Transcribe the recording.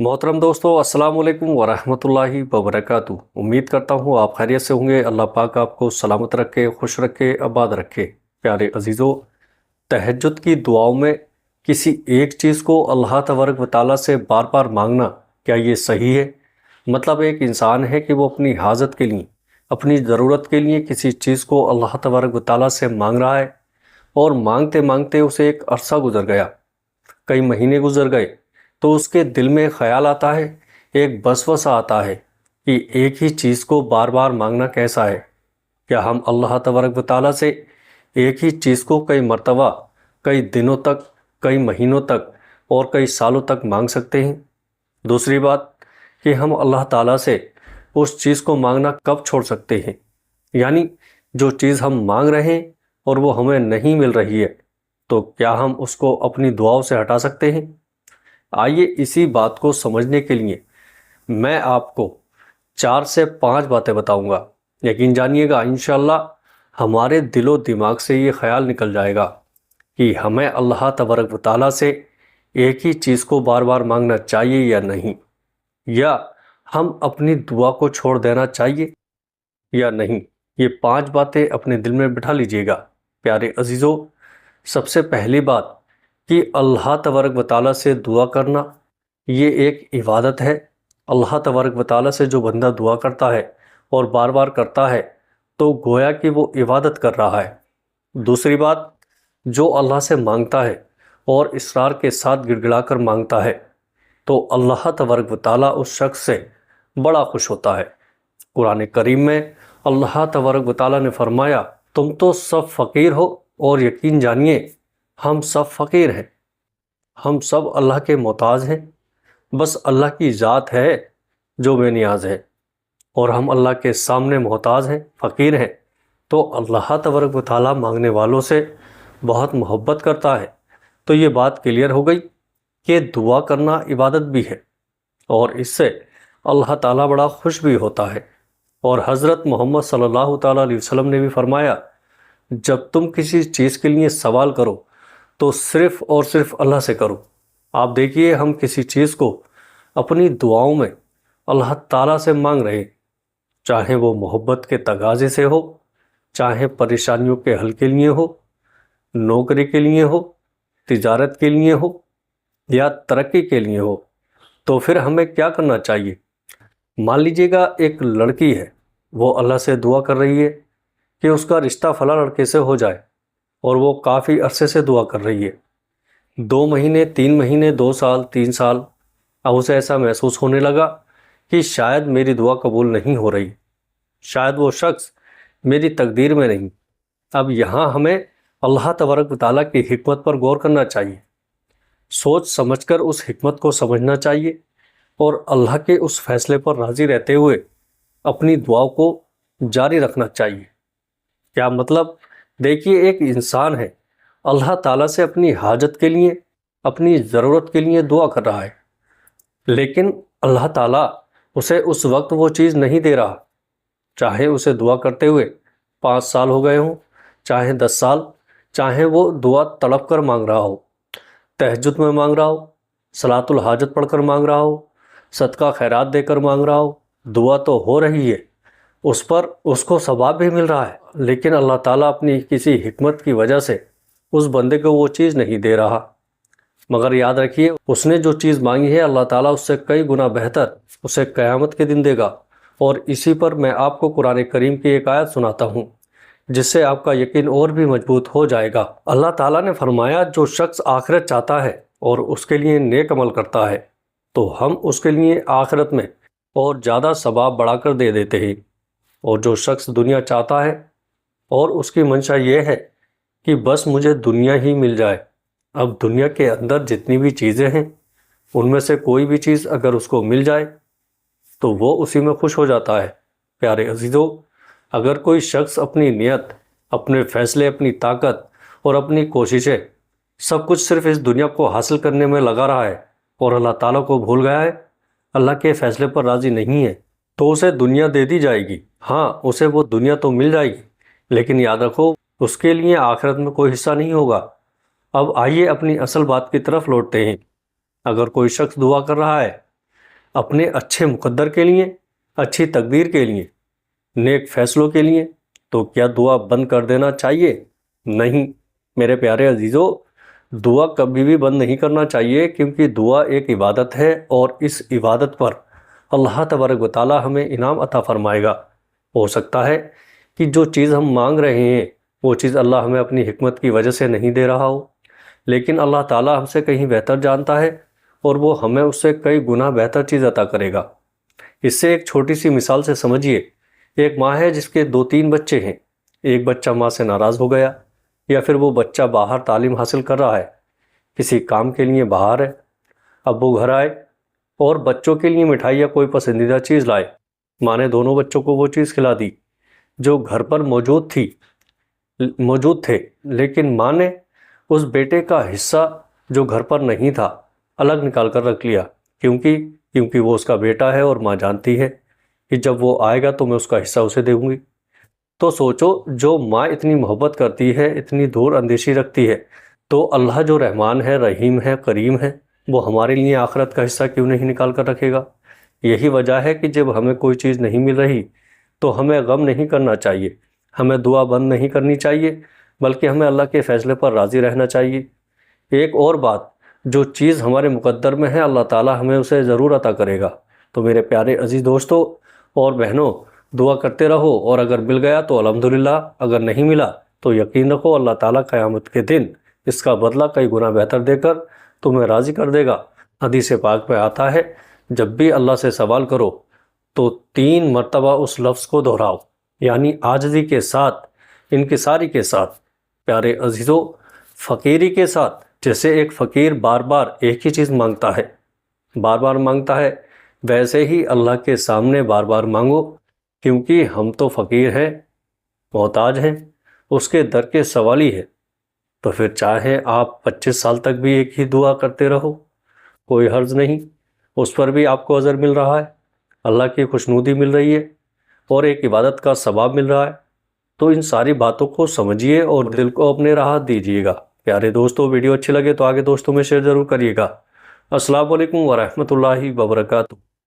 محترم دوستو، السلام علیکم ورحمۃ اللہ وبرکاتہ۔ امید کرتا ہوں آپ خیریت سے ہوں گے۔ اللہ پاک آپ کو سلامت رکھے، خوش رکھے، آباد رکھے۔ پیارے عزیزو، تہجد کی دعاؤں میں کسی ایک چیز کو اللہ تبارک و تعالیٰ سے بار بار مانگنا، کیا یہ صحیح ہے؟ مطلب ایک انسان ہے کہ وہ اپنی حاجت کے لیے، اپنی ضرورت کے لیے کسی چیز کو اللہ تبارک و تعالیٰ سے مانگ رہا ہے، اور مانگتے مانگتے اسے ایک عرصہ گزر گیا، کئی مہینے گزر گئے، تو اس کے دل میں خیال آتا ہے، ایک وسوسہ آتا ہے کہ ایک ہی چیز کو بار بار مانگنا کیسا ہے؟ کیا ہم اللہ تبارک و تعالیٰ سے ایک ہی چیز کو کئی مرتبہ، کئی دنوں تک، کئی مہینوں تک اور کئی سالوں تک مانگ سکتے ہیں؟ دوسری بات کہ ہم اللہ تعالیٰ سے اس چیز کو مانگنا کب چھوڑ سکتے ہیں؟ یعنی جو چیز ہم مانگ رہے ہیں اور وہ ہمیں نہیں مل رہی ہے، تو کیا ہم اس کو اپنی دعاؤں سے ہٹا سکتے ہیں؟ آئیے اسی بات کو سمجھنے کے لیے میں آپ کو 4 سے 5 باتیں بتاؤں گا۔ یقین جانیے گا، انشاءاللہ ہمارے دل و دماغ سے یہ خیال نکل جائے گا کہ ہمیں اللہ تبارک و تعالیٰ سے ایک ہی چیز کو بار بار مانگنا چاہیے یا نہیں، یا ہم اپنی دعا کو چھوڑ دینا چاہیے یا نہیں۔ یہ 5 باتیں اپنے دل میں بٹھا لیجئے گا۔ پیارے عزیزو، سب سے پہلی بات کہ اللہ تبارک و تعالیٰ سے دعا کرنا یہ ایک عبادت ہے۔ اللہ تبارک و تعالیٰ سے جو بندہ دعا کرتا ہے اور بار بار کرتا ہے تو گویا کہ وہ عبادت کر رہا ہے۔ دوسری بات، جو اللہ سے مانگتا ہے اور اصرار کے ساتھ گڑ گڑا کر مانگتا ہے تو اللہ تبارک و تعالیٰ اس شخص سے بڑا خوش ہوتا ہے۔ قرآن کریم میں اللہ تبارک و تعالیٰ نے فرمایا، تم تو سب فقیر ہو، اور یقین جانیے ہم سب فقیر ہیں، ہم سب اللہ کے محتاج ہیں، بس اللہ کی ذات ہے جو بے نیاز ہے، اور ہم اللہ کے سامنے محتاج ہیں، فقیر ہیں۔ تو اللہ تبارک و تعالیٰ مانگنے والوں سے بہت محبت کرتا ہے۔ تو یہ بات کلیئر ہو گئی کہ دعا کرنا عبادت بھی ہے، اور اس سے اللہ تعالیٰ بڑا خوش بھی ہوتا ہے۔ اور حضرت محمد صلی اللہ تعالیٰ علیہ وسلم نے بھی فرمایا، جب تم کسی چیز کے لیے سوال کرو تو صرف اور صرف اللہ سے کرو۔ آپ دیکھیے، ہم کسی چیز کو اپنی دعاؤں میں اللہ تعالیٰ سے مانگ رہے ہیں، چاہے وہ محبت کے تقاضے سے ہو، چاہے پریشانیوں کے حل کے لیے ہو، نوکری کے لیے ہو، تجارت کے لیے ہو، یا ترقی کے لیے ہو۔ تو پھر ہمیں کیا کرنا چاہیے؟ مان لیجیے گا ایک لڑکی ہے، وہ اللہ سے دعا کر رہی ہے کہ اس کا رشتہ فلاں لڑکے سے ہو جائے، اور وہ کافی عرصے سے دعا کر رہی ہے، 2 مہینے، 3 مہینے، 2 سال، 3 سال۔ اب اسے ایسا محسوس ہونے لگا کہ شاید میری دعا قبول نہیں ہو رہی، شاید وہ شخص میری تقدیر میں نہیں۔ اب یہاں ہمیں اللہ تبارک و تعالیٰ کی حکمت پر غور کرنا چاہیے، سوچ سمجھ کر اس حکمت کو سمجھنا چاہیے، اور اللہ کے اس فیصلے پر راضی رہتے ہوئے اپنی دعا کو جاری رکھنا چاہیے۔ کیا مطلب؟ دیکھیے، ایک انسان ہے، اللہ تعالیٰ سے اپنی حاجت کے لیے، اپنی ضرورت کے لیے دعا کر رہا ہے، لیکن اللہ تعالیٰ اسے اس وقت وہ چیز نہیں دے رہا، چاہے اسے دعا کرتے ہوئے 5 سال ہو گئے ہوں، چاہے 10 سال، چاہے وہ دعا تڑپ کر مانگ رہا ہو، تہجد میں مانگ رہا ہو، صلاۃ الحاجت پڑھ کر مانگ رہا ہو، صدقہ خیرات دے کر مانگ رہا ہو، دعا تو ہو رہی ہے، اس پر اس کو ثواب بھی مل رہا ہے، لیکن اللہ تعالیٰ اپنی کسی حکمت کی وجہ سے اس بندے کو وہ چیز نہیں دے رہا۔ مگر یاد رکھیے، اس نے جو چیز مانگی ہے، اللہ تعالیٰ اس سے کئی گنا بہتر اسے قیامت کے دن دے گا۔ اور اسی پر میں آپ کو قرآن کریم کی ایک آیت سناتا ہوں، جس سے آپ کا یقین اور بھی مضبوط ہو جائے گا۔ اللہ تعالیٰ نے فرمایا، جو شخص آخرت چاہتا ہے اور اس کے لیے نیک عمل کرتا ہے تو ہم اس کے لیے آخرت میں اور زیادہ ثواب بڑھا کر دے دیتے ہیں، اور جو شخص دنیا چاہتا ہے اور اس کی منشا یہ ہے کہ بس مجھے دنیا ہی مل جائے، اب دنیا کے اندر جتنی بھی چیزیں ہیں ان میں سے کوئی بھی چیز اگر اس کو مل جائے تو وہ اسی میں خوش ہو جاتا ہے۔ پیارے عزیزو، اگر کوئی شخص اپنی نیت، اپنے فیصلے، اپنی طاقت اور اپنی کوششیں سب کچھ صرف اس دنیا کو حاصل کرنے میں لگا رہا ہے اور اللہ تعالیٰ کو بھول گیا ہے، اللہ کے فیصلے پر راضی نہیں ہے، تو اسے دنیا دے دی جائے گی۔ ہاں، اسے وہ دنیا تو مل جائے گی، لیکن یاد رکھو اس کے لیے آخرت میں کوئی حصہ نہیں ہوگا۔ اب آئیے اپنی اصل بات کی طرف لوٹتے ہیں۔ اگر کوئی شخص دعا کر رہا ہے اپنے اچھے مقدر کے لیے، اچھی تقدیر کے لیے، نیک فیصلوں کے لیے، تو کیا دعا بند کر دینا چاہیے؟ نہیں میرے پیارے عزیزو، دعا کبھی بھی بند نہیں کرنا چاہیے، کیونکہ دعا ایک عبادت ہے، اور اس عبادت پر اللہ تبارک و تعالی ہمیں انعام عطا فرمائے گا۔ ہو سکتا ہے کہ جو چیز ہم مانگ رہے ہیں وہ چیز اللہ ہمیں اپنی حکمت کی وجہ سے نہیں دے رہا ہو، لیکن اللہ تعالیٰ ہم سے کہیں بہتر جانتا ہے، اور وہ ہمیں اس سے کئی گنا بہتر چیز عطا کرے گا۔ اس سے ایک چھوٹی سی مثال سے سمجھیے، ایک ماں ہے جس کے 2-3 بچے ہیں، ایک بچہ ماں سے ناراض ہو گیا، یا پھر وہ بچہ باہر تعلیم حاصل کر رہا ہے، کسی کام کے لیے باہر ہے، اب وہ گھر آئے اور بچوں کے لیے مٹھائی یا کوئی پسندیدہ چیز لائے۔ ماں نے دونوں بچوں کو وہ چیز کھلا دی جو گھر پر موجود تھے، لیکن ماں نے اس بیٹے کا حصہ جو گھر پر نہیں تھا الگ نکال کر رکھ لیا، کیونکہ وہ اس کا بیٹا ہے، اور ماں جانتی ہے کہ جب وہ آئے گا تو میں اس کا حصہ اسے دے گی۔ تو سوچو، جو ماں اتنی محبت کرتی ہے، اتنی دور اندیشی رکھتی ہے، تو اللہ جو رحمان ہے، رحیم ہے، کریم ہے، وہ ہمارے لیے آخرت کا حصہ کیوں نہیں نکال کر رکھے گا؟ یہی وجہ ہے کہ جب ہمیں کوئی چیز نہیں مل رہی تو ہمیں غم نہیں کرنا چاہیے، ہمیں دعا بند نہیں کرنی چاہیے، بلکہ ہمیں اللہ کے فیصلے پر راضی رہنا چاہیے۔ ایک اور بات، جو چیز ہمارے مقدر میں ہے اللہ تعالیٰ ہمیں اسے ضرور عطا کرے گا۔ تو میرے پیارے عزیز دوستو اور بہنوں، دعا کرتے رہو، اور اگر مل گیا تو الحمدللہ، اگر نہیں ملا تو یقین رکھو اللہ تعالیٰ قیامت کے دن اس کا بدلہ کئی گنا بہتر دے کر تمہیں راضی کر دے گا۔ حدیث پاک میں آتا ہے، جب بھی اللہ سے سوال کرو تو 3 مرتبہ اس لفظ کو دہراؤ، یعنی عاجزی کے ساتھ، انکساری کے ساتھ، پیارے عزیزو، فقیری کے ساتھ۔ جیسے ایک فقیر بار بار ایک ہی چیز مانگتا ہے، ویسے ہی اللہ کے سامنے بار بار مانگو، کیونکہ ہم تو فقیر ہیں، محتاج ہیں، اس کے در کے سوالی ہے۔ تو پھر چاہے آپ 25 سال تک بھی ایک ہی دعا کرتے رہو، کوئی حرج نہیں، اس پر بھی آپ کو اجر مل رہا ہے، اللہ کی خوشنودی مل رہی ہے، اور ایک عبادت کا ثواب مل رہا ہے۔ تو ان ساری باتوں کو سمجھیے اور دل کو اپنے راحت دیجیے گا۔ پیارے دوستو، ویڈیو اچھی لگے تو آگے دوستوں میں شیئر ضرور کریے گا۔ السلام علیکم ورحمۃ اللہ وبرکاتہ۔